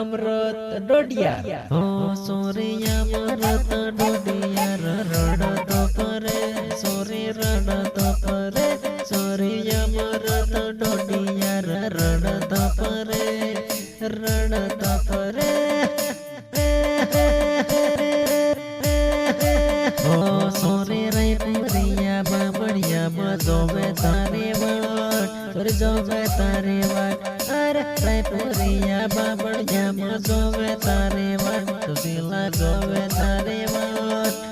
अमृत डोडिया हो सोरिया अमृत डोडिया रड़त परे सोरी रड़त परे सोरिया अमृत डोडिया रड़त परे हो सोरी रे पुरिया बाबड़िया जोवे तारे वाट सोरी जोवे तारे वाट अरे रे पुरिया बाबड़िया जोवे तारे वाट सुशीला जोवे तारे वाट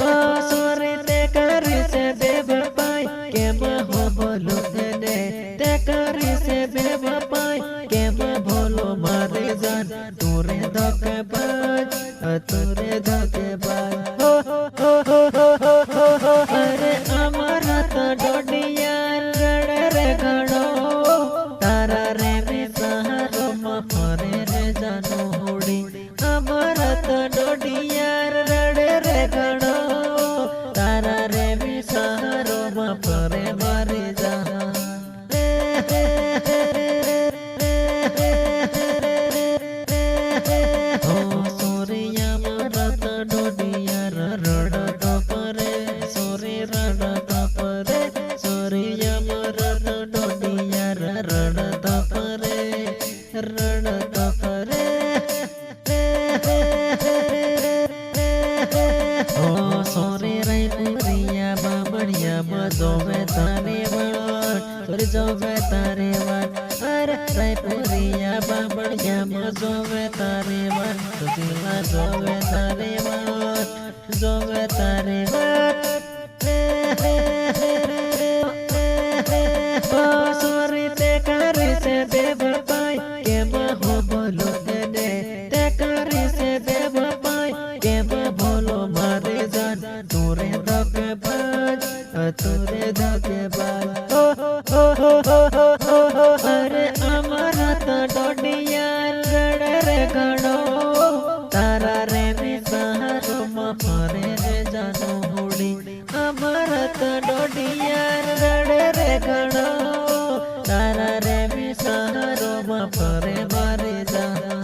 ओ सोरी ते करी से देव पाई के हो बोलो दे ते करी से देव पाई के बोलो मारे जान तुरे धोखेबाज हो अरे अमरत डोडिया गड़े रे गड़ो तारा रे सहारो मफरे रे जानो होड़ी अमरत डोडिया गड़े रे गड़ो तारा रे सहारो मफरे मारे जाना जोवे तारे वाट अरे रे पुरिया बाबड़िया जोवे तारे वाट सुशीला जोवे तारे वाट ओ सोरी ते करी से देव पाई के हो बोलो दे ते करी से देव पाई के बोलो मारे जान तुरे धोखेबाज अरे अमरत डोडिया गड़े रे गड़ो तारा रे सहारो मफरे रे जानो होड़ी अमरत डोडिया गड़े रे गड़ो तारा रे सहारो मफरे मारे जाना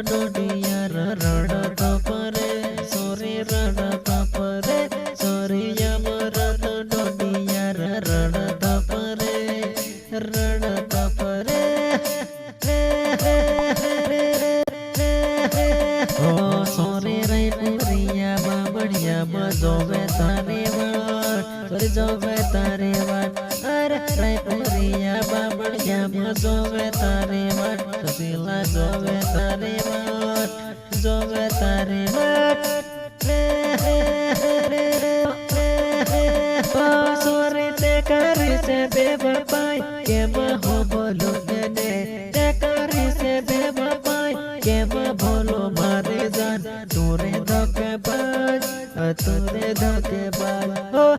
डोडिया रड़त परे सोरी रड़त परे सोरिया अमृत डोडिया रड़त परे हो सोरी रे पुरिया बाबड़िया जोवे तारे वाट सोरी जोवे तारे वाट अरे रे पुरिया बाबड़िया जोवे तारे वाट सुशीला जोवे तारे वाट ओ सोरी ते करी से देव पाई के हो बोलो दे ते करी से देव पाई के बोलो मारे जान तुरे धोखेबाज